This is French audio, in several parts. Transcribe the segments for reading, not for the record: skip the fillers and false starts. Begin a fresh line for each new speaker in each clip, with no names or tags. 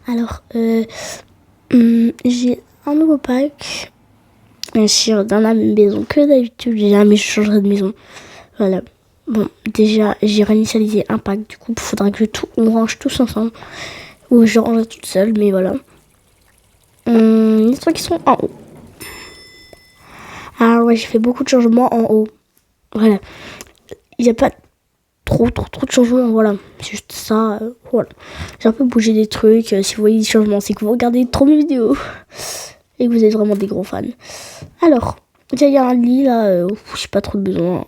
Alors, j'ai un nouveau pack. Bien sûr, dans la même maison que d'habitude. Jamais je changerai de maison. Voilà. Bon, déjà, j'ai réinitialisé un pack. Du coup, il faudra que on range tous ensemble. Ou je range toute seule, mais voilà. Les trucs qui sont en haut. Ah ouais, j'ai fait beaucoup de changements en haut. Voilà. Il n'y a pas trop de changements, voilà. C'est juste ça, voilà. J'ai un peu bougé des trucs. Si vous voyez des changements, c'est que vous regardez trop mes vidéos. Et que vous êtes vraiment des gros fans. Alors, il y a un lit là, j'ai pas trop de besoin.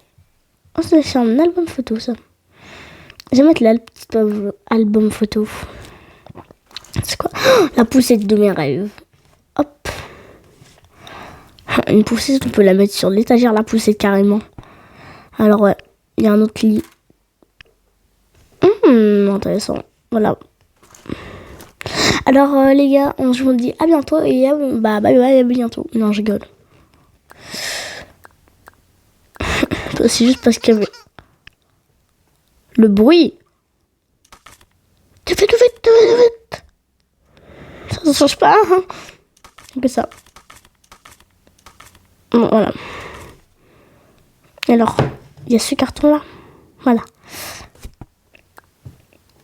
Oh, c'est un album photo ça. Je vais mettre là le petit album photo. C'est quoi? La poussette de mes rêves. Hop. Une poussette, on peut la mettre sur l'étagère, la poussette carrément. Alors ouais, il y a un autre lit. Intéressant. Voilà. Alors les gars, je vous dis à bientôt et bye bye à bientôt. Non, je rigole. C'est juste parce qu'il y avait le bruit. Tu fais tout vite. Ça change pas, hein. Que ça. Bon, voilà. Alors, il y a ce carton là. Voilà.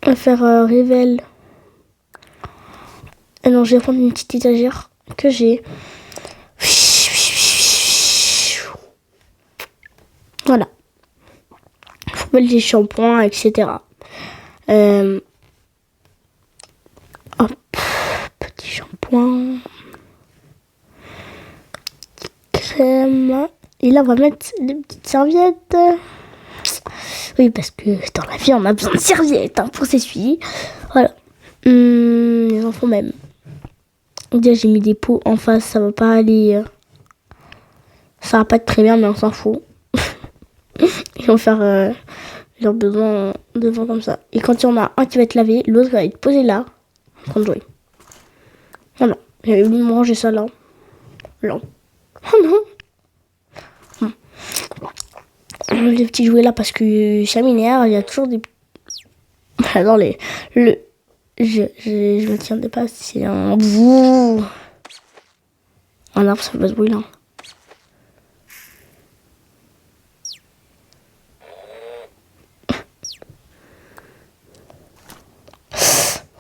On va faire révèle. Et non, je vais prendre une petite étagère que j'ai. Voilà. Faut mettre les shampoings, etc. Hop. Petit shampoing. Crème. Et là, on va mettre les petites serviettes. Oui, parce que dans la vie, on a besoin de serviettes pour s'essuyer. Voilà. Les enfants même. Déjà, j'ai mis des pots en face. Ça va pas aller... ça va pas être très bien, mais on s'en fout. Ils vont faire leurs besoins devant comme ça. Et quand il y en a un qui va être lavé, l'autre va être posé là. En train de jouer. Voilà. J'avais voulu manger ça là. Là. Oh non. Les petits jouets là parce que ça m'énerve. Il y a toujours des... Alors je me tiens pas. C'est un... Un arbre, ça fait ce bruit là.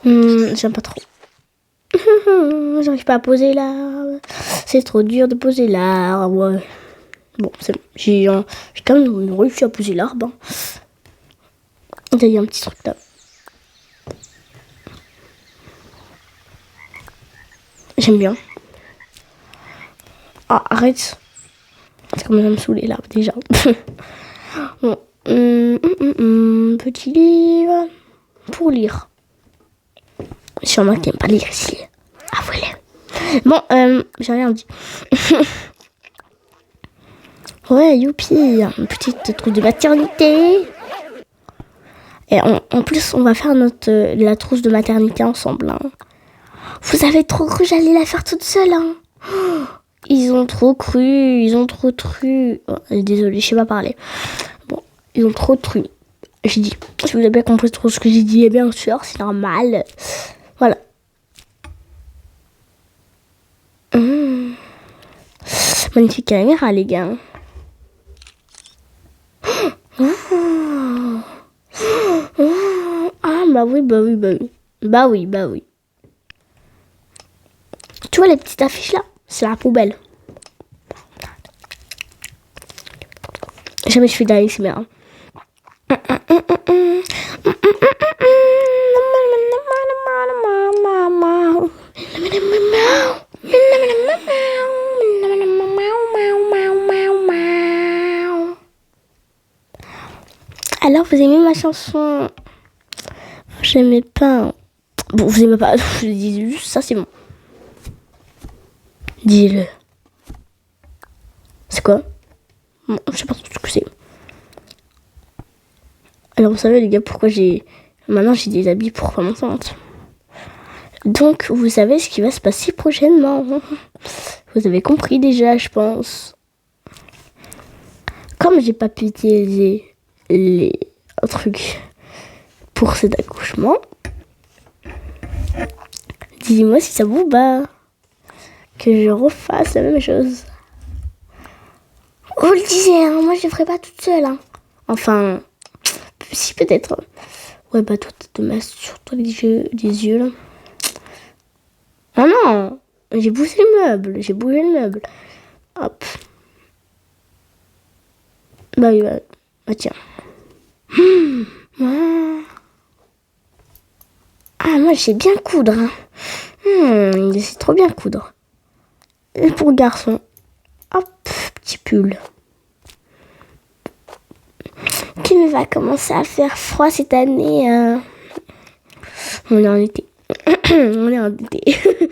J'aime pas trop. J'arrive pas à poser l'arbre. C'est trop dur de poser l'arbre. Ouais. Bon, c'est bon. J'ai quand même réussi à poser l'arbre. Hein. Il y a un petit truc là. J'aime bien. Ah, arrête. C'est comme ça me saouler là, déjà. Bon. Petit livre. Pour lire. Sûrement qu'il n'aime pas lire ici. Ah, voilà. Bon, j'ai rien dit. Ouais, youpi. Une petite truc de maternité. Et en plus, on va faire la trousse de maternité ensemble. Hein. Vous avez trop cru que j'allais la faire toute seule. Hein. Ils ont trop cru. Oh, désolée, je sais pas parler. Bon, ils ont trop cru. J'ai dit, si vous avez bien compris trop ce que j'ai dit, bien sûr, c'est normal. Voilà. Magnifique caméra, les gars. Ah, bah oui. Bah oui. Tu vois les petites affiches là? C'est la poubelle. Jamais je fais d'ASMR. Alors, vous aimez ma chanson? J'aimais pas. Bon, vous aimez pas. Je dis juste ça, c'est bon. Dis-le. C'est quoi? Bon, je sais pas ce que c'est. Alors, vous savez, les gars, pourquoi maintenant j'ai des habits pour femmes enceintes. Donc, vous savez ce qui va se passer prochainement. Vous avez compris déjà, je pense. Comme j'ai pas pu utiliser les trucs pour cet accouchement, Dis-moi si ça vous bat. Que je refasse la même chose. Vous le disiez, hein, moi je le ferai pas toute seule. Hein. Enfin, si peut-être. Ouais, bah toi, t'as de masque sur toi les yeux là. Oh non, j'ai bougé le meuble. Hop. Bah oui, bah tiens. Ah, moi, je sais bien coudre. Hein. Je sais trop bien coudre. Et pour le garçon, hop, petit pull. Qu'il va commencer à faire froid cette année. On est en été. On est en été.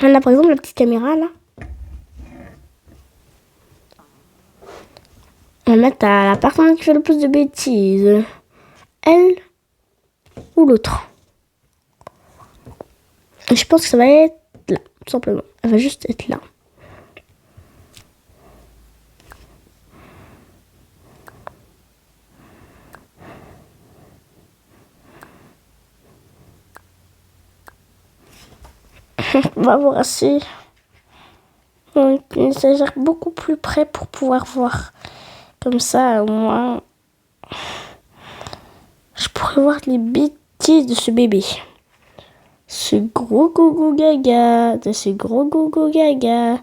On a par exemple la petite caméra là. On va mettre à la personne qui fait le plus de bêtises. Elle ou l'autre. Je pense que ça va être là, tout simplement. Elle va juste être là. On va voir assez. On s'agère beaucoup plus près pour pouvoir voir. Comme ça, au moins, je pourrais voir les bêtises de ce bébé. Ce gros gogo gaga. De ce gros gogo gaga.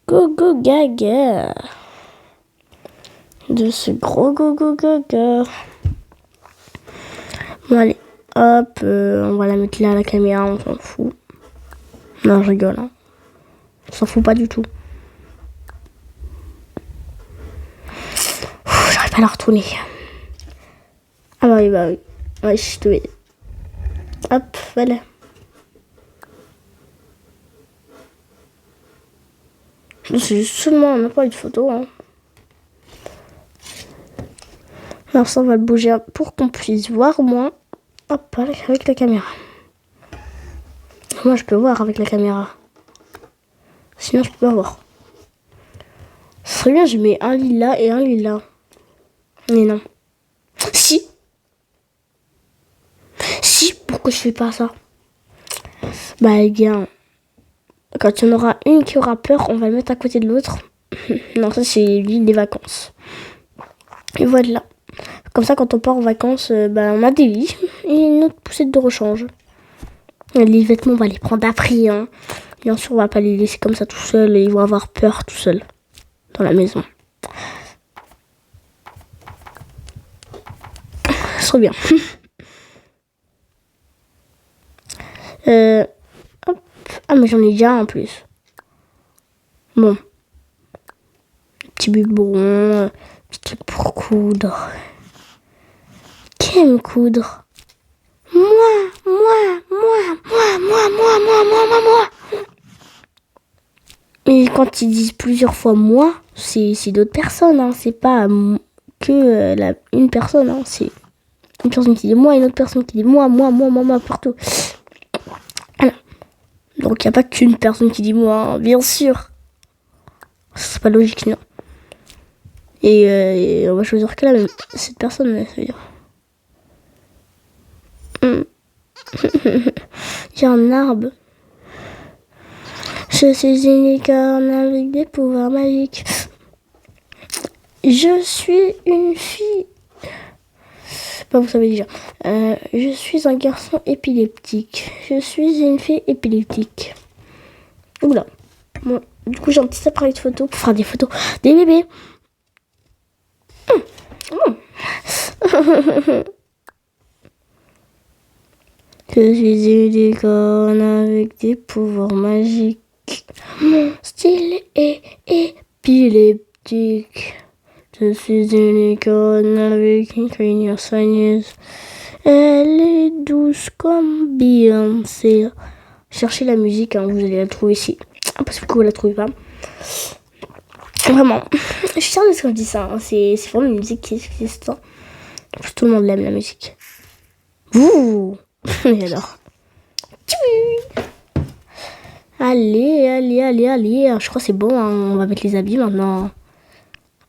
Gogo gaga. De ce gros gogo gaga. Bon, allez. Hop, on va la mettre là, la caméra, on s'en fout. Non, je rigole. Hein. On s'en fout pas du tout. J'arrive pas à la retourner. Ah bah oui, bah oui. Ouais, je te vais. Hop, voilà. C'est seulement un appareil de photo. Hein. Alors ça, on va le bouger pour qu'on puisse voir au moins. Hop, avec la caméra. Moi, je peux voir avec la caméra. Sinon, je peux pas voir. Ce serait bien, je mets un lilas et un lilas. Mais non. Si. Si, pourquoi je fais pas ça? Bah, les gars, quand il y en aura une qui aura peur, on va le mettre à côté de l'autre. Non, ça, c'est l'île des vacances. Et voilà. Comme ça, quand on part en vacances, on a des lits et une autre poussette de rechange. Les vêtements, on va les prendre après. Hein. Bien sûr, on va pas les laisser comme ça tout seuls et ils vont avoir peur tout seuls dans la maison. Ça serait bien. Hop. Ah, mais j'en ai déjà un en plus. Bon. Petit biberon, petit truc pour coudre. Qui aime coudre? Moi. Et quand ils disent plusieurs fois moi, c'est d'autres personnes, hein. C'est pas que une personne, hein. C'est une personne qui dit moi et une autre personne qui dit moi, partout. Voilà. Donc il n'y a pas qu'une personne qui dit moi, hein, bien sûr. C'est pas logique, non. Et on va choisir que cette personne, ça veut dire. Il y a un arbre. Je suis une licorne avec des pouvoirs magiques. Je suis une fille. Bah, vous savez déjà. Je suis un garçon épileptique. Je suis une fille épileptique. Oula. Bon, du coup, j'ai un petit appareil de photo pour faire des photos des bébés. Je suis une licorne avec des pouvoirs magiques. Mon style est épileptique. Je suis une licorne avec une crinière soigneuse. Elle est douce comme Beyoncé. Cherchez la musique, hein, vous allez la trouver ici. Parce que vous la trouvez pas. Vraiment. Je suis sûre de ce que je dis ça. Hein. C'est vraiment une musique qui existe. Hein. Tout le monde l'aime, la musique. Ouh. J'adore. Allez. Je crois que c'est bon. Hein. On va mettre les habits maintenant.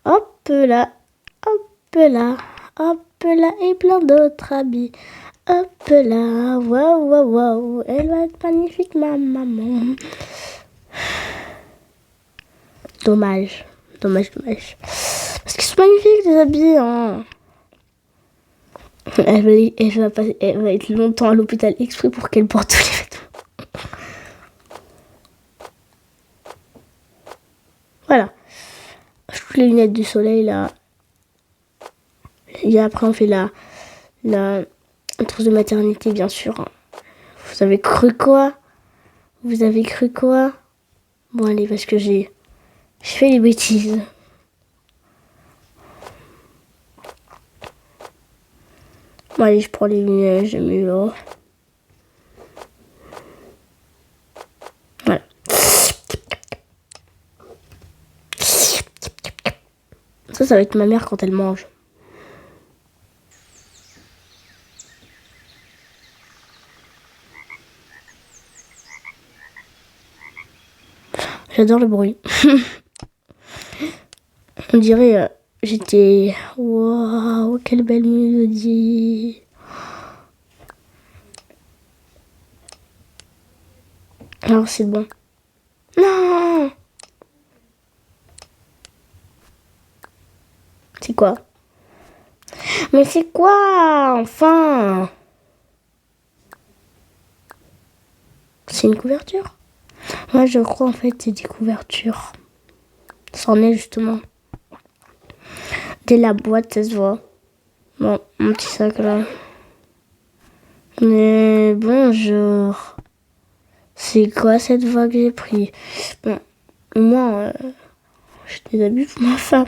Hop là. Et plein d'autres habits. Hop là, waouh, waouh, waouh, elle va être magnifique, ma maman. Dommage, dommage, dommage. Parce qu'ils sont magnifiques, les habits, hein. Elle va être longtemps à l'hôpital exprès pour qu'elle porte tous les vêtements. Voilà. Je trouve les lunettes du soleil, là. Et après, on fait la trousse de maternité, bien sûr. Vous avez cru quoi? Vous avez cru quoi? Bon, allez, parce que j'ai fait des bêtises. Bon, allez, je prends les lunettes, j'ai mis là. Voilà. Ça va être ma mère quand elle mange. J'adore le bruit. On dirait j'étais... Waouh, quelle belle mélodie. Alors c'est bon. Non. C'est quoi? Mais c'est quoi, enfin? C'est une couverture? Moi je crois en fait c'est des couvertures. C'en est justement. Dès la boîte ça se voit. Bon, mon petit sac là. Mais bonjour. C'est quoi cette voix que j'ai pris? Bon, moi, j'ai des habits pour ma femme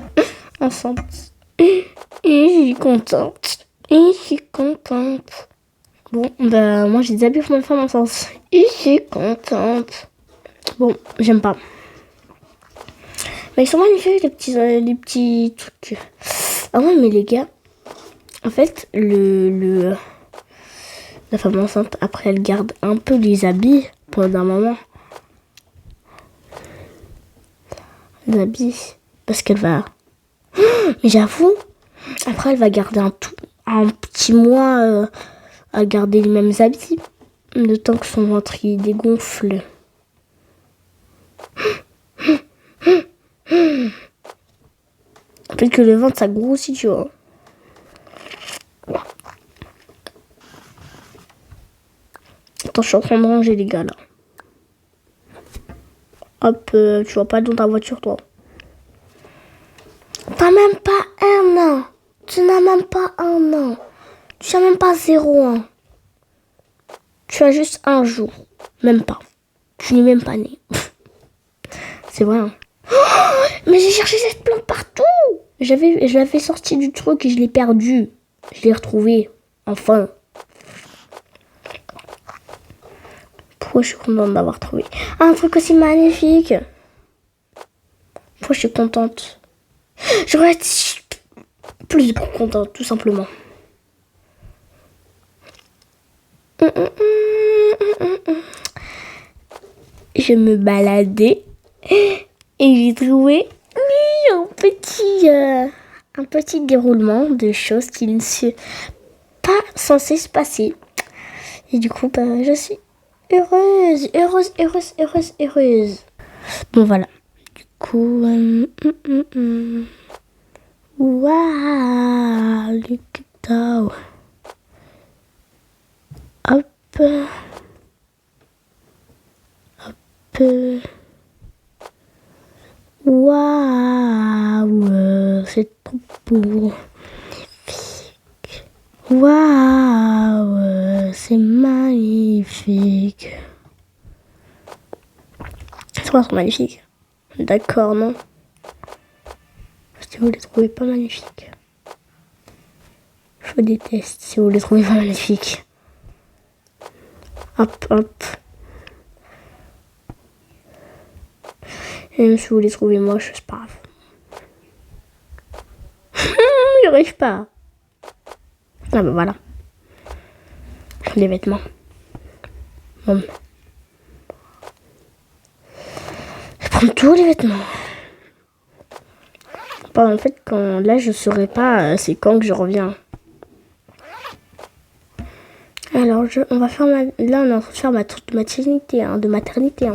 enceinte. Et je suis contente. Et je suis contente. Bon, bah, moi j'ai des habits pour ma femme enceinte. Et je suis contente. Bon, j'aime pas. Mais ils sont magnifiques, les petits trucs. Ah ouais, mais les gars, en fait, la femme enceinte, après, elle garde un peu les habits pendant un moment. Les habits, parce qu'elle va... Mais j'avoue, après, elle va garder un petit mois à garder les mêmes habits. Le temps que son ventre il dégonfle. Peut-être que le ventre, ça grossit, tu vois. Attends, je suis en train de ranger, les gars, là. Hop, tu vois pas dans ta voiture, toi. T'as même pas un an. Tu n'as même pas un an. Tu n'as même pas 0 ans. Tu as juste un jour. Même pas. Tu n'es même pas né. C'est vrai, hein. Oh, mais j'ai cherché cette plante partout. Je l'avais sortie du truc et je l'ai perdue. Je l'ai retrouvée. Enfin. Pourquoi je suis contente d'avoir trouvé un truc aussi magnifique? Pourquoi je suis contente? J'aurais été plus contente, tout simplement. Je me baladais et j'ai trouvé un petit déroulement de choses qui ne sont pas censées se passer. Et du coup, je suis heureuse. Bon, voilà. Du coup, waouh, look at that. Hop. Waouh, c'est trop beau. Magnifique. Waouh, c'est magnifique. C'est pas trop magnifique. D'accord, non? Si vous les trouvez pas magnifiques. Je fais des tests si vous les trouvez pas magnifiques. Hop, hop. Et même si vous les trouvez moches, c'est pas grave. J'arrive pas. Ah bah voilà. Les vêtements. Bon. Je prends tous les vêtements. Bon, en fait, là, je saurais pas c'est quand que je reviens. Alors, on va faire là, on est en train de faire ma tour de maternité, de maternité.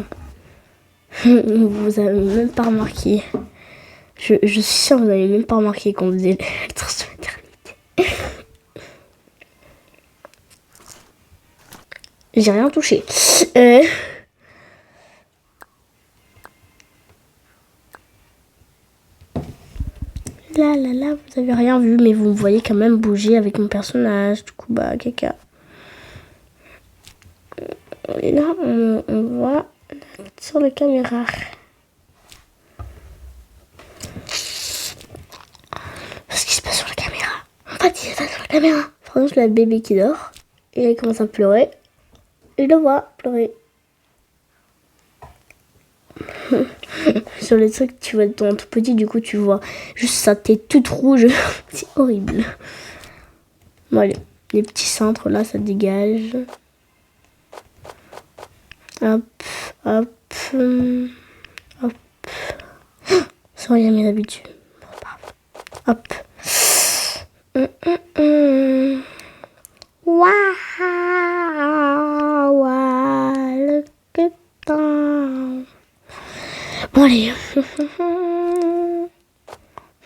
Vous avez même pas remarqué. Je suis sûre que vous n'avez même pas remarqué qu'on faisait la tour de maternité. J'ai rien touché. Là, vous avez rien vu, mais vous me voyez quand même bouger avec mon personnage. Du coup, bah, caca. Et là, on voit sur la caméra. Ce qui se passe sur la caméra. En fait, il se passe sur la caméra. Par exemple, le bébé qui dort. Et il commence à pleurer. Et le voit pleurer. Sur les trucs, tu vois ton tout petit, du coup, tu vois juste sa tête toute rouge. C'est horrible. Bon, allez, les petits cintres là, ça dégage. Hop, hop, hop. Sans rien mes habitudes. Hop. Waouh, le temps. Bon, allez.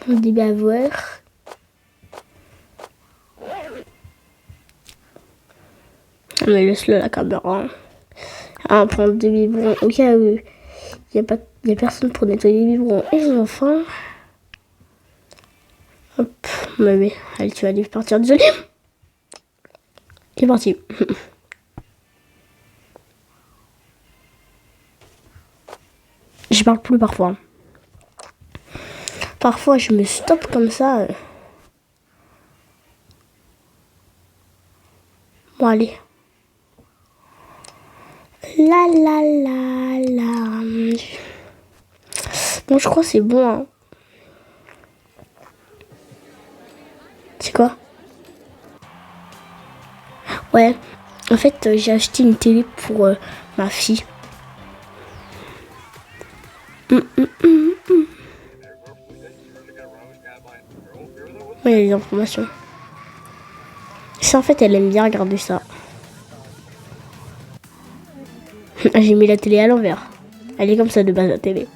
On dit bavoueur. Mais laisse-le la caméra. On prend des biberons au cas où il n'y a personne pour nettoyer les biberons et les enfants. Hop, mais allez, tu vas aller partir, désolé. Il est parti. Je parle plus parfois. Parfois, je me stoppe comme ça. Bon, allez. La. Bon, je crois que c'est bon. Hein. C'est quoi? Ouais. En fait, j'ai acheté une télé pour ma fille. Ouais, il y a les informations. Ça, en fait, elle aime bien regarder ça. J'ai mis la télé à l'envers. Elle est comme ça de base, la télé.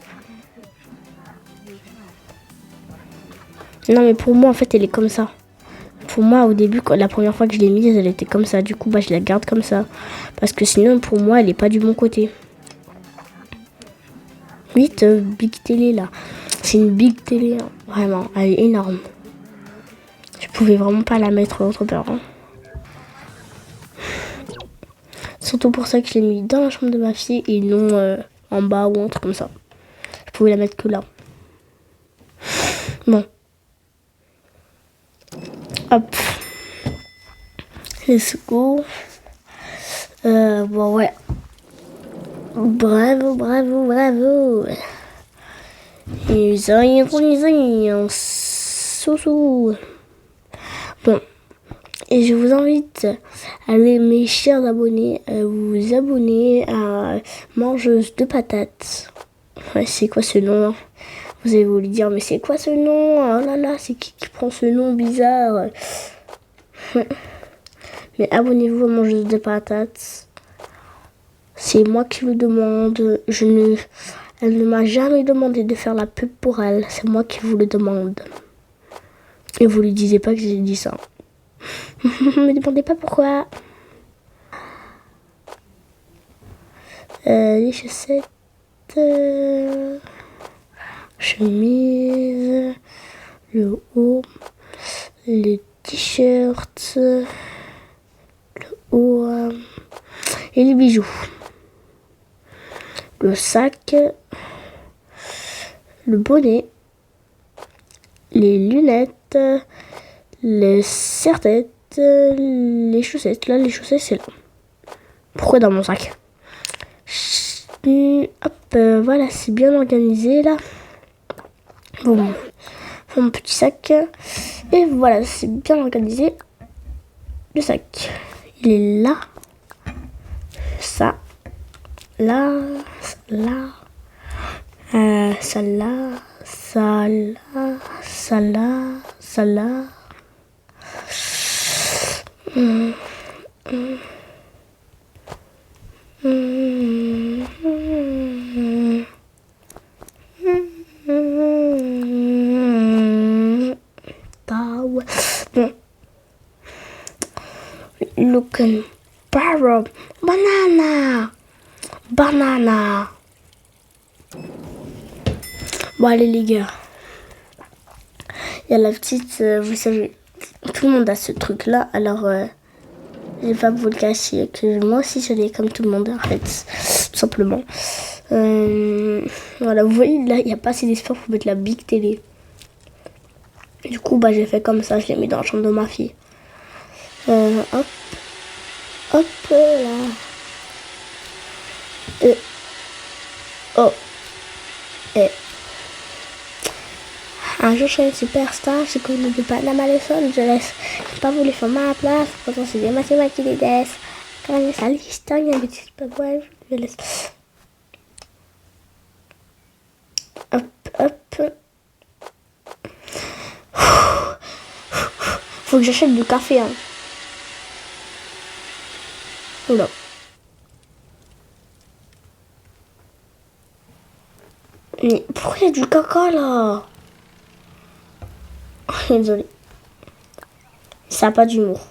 Non, mais pour moi, en fait, elle est comme ça. Pour moi, au début, la première fois que je l'ai mise, elle était comme ça. Du coup, bah, je la garde comme ça. Parce que sinon, pour moi, elle est pas du bon côté. 8, big télé, là. C'est une big télé, hein. Vraiment. Elle est énorme. Je pouvais vraiment pas la mettre autre part. Hein. Surtout pour ça que je l'ai mis dans la chambre de ma fille et non en bas ou un truc comme ça. Je pouvais la mettre que là. Bon. Hop. Let's go. Bon, ouais. Bravo. Ils ont sous. Bon. Et je vous invite, allez, mes chers abonnés, à vous abonner à Mangeuse de Patates. Ouais, c'est quoi ce nom hein? Vous allez vous le dire, mais c'est quoi ce nom? Oh là là, c'est qui prend ce nom bizarre? Mais abonnez-vous à Mangeuse de Patates. C'est moi qui vous demande. Elle ne m'a jamais demandé de faire la pub pour elle. C'est moi qui vous le demande. Et vous lui disiez pas que j'ai dit ça. Ne me demandez pas pourquoi. Les chaussettes. Chemise. Le haut. Les t-shirts. Le haut. Et les bijoux. Le sac. Le bonnet. Les lunettes. Les serre-têtes, les chaussettes. Là, les chaussettes, c'est là. Pourquoi dans mon sac? Hop, voilà, c'est bien organisé, là. Bon, mon petit sac. Et voilà, c'est bien organisé. Le sac, il est là. Ça. Là. Là. Ça là. Ça là. Ça là. Ça là. looking barrel. Banana. Banana. Bon, allez, les gars. Il y a la petite, vous savez, tout le monde a ce truc-là. Alors, je vais pas vous le cacher. Que moi aussi, je l'ai comme tout le monde, en fait. Tout simplement. Voilà, vous voyez, là, il n'y a pas assez d'espace pour mettre la big télé. Du coup, bah, j'ai fait comme ça. Je l'ai mis dans la chambre de ma fille. Hop. Hop là. Oh. Et. Un jour, je serai une superstar. J'ai connu de Panama, Los Angeles. J'ai pas voulu faire ma place. Pourtant, c'est des mathématiques des des. Quand même, ça liste, il y a des petits peu. Ouais, je laisse. Hop, hop. Faut que j'achète du café, hein. Oula. Mais pourquoi il y a du caca là? Désolée. Ça n'a pas d'humour.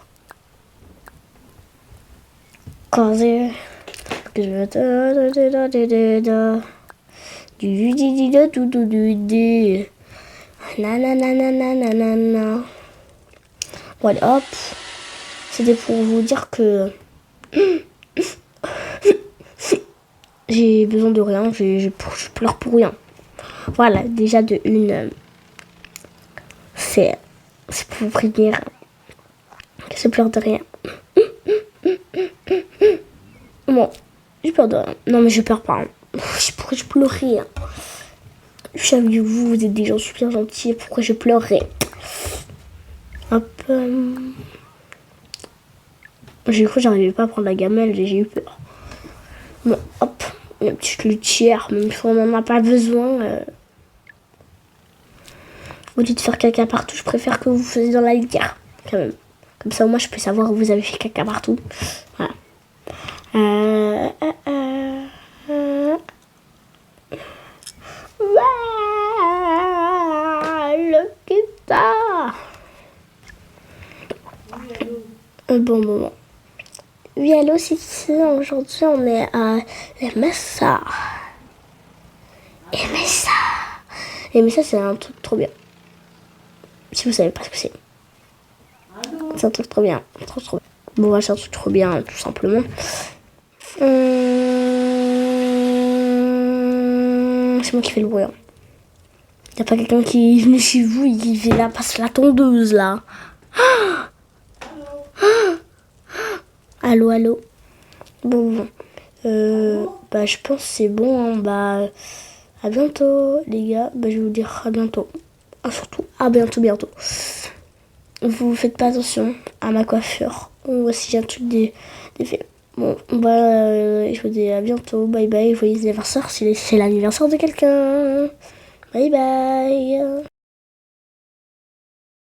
Quand je Bon, allez, hop. C'était pour vous dire que j'ai besoin de rien. Je pleure pour rien. Voilà, déjà de une, c'est pour vous prévenir que je pleure de rien. Bon, je pleure de rien. Non, mais je pleure pas. Pourquoi je pleurerais? Je savais que vous êtes des gens super gentils. Pourquoi je pleurerais? Hop. J'ai cru que j'arrivais pas à prendre la gamelle. J'ai eu peur. Bon, hop. Une petite litière, même si on n'en a pas besoin. Au lieu de faire caca partout, je préfère que vous faisiez dans la litière, quand même. Comme ça, au moins, je peux savoir où vous avez fait caca partout. Voilà. Le guitare. Bon. Oui, allô, c'est ici. Aujourd'hui, on est à MSA. MSA, c'est un truc trop bien. Si vous savez pas ce que c'est. C'est un truc trop bien. Trop bien. Bon, ouais, c'est un truc trop bien, tout simplement. C'est moi qui fais le bruit. Il n'y a pas quelqu'un qui est venu chez vous et qui fait là, passe la tondeuse, là. Allô. Bon. Bah, je pense que c'est bon. Hein. Bah, à bientôt, les gars. Bah, je vais vous dire à bientôt. Surtout, à bientôt. Vous faites pas attention à ma coiffure. Ou si j'ai un truc défait. Bon, bah, je vous dis à bientôt. Bye bye. Joyeux anniversaire si c'est l'anniversaire de quelqu'un. Bye bye.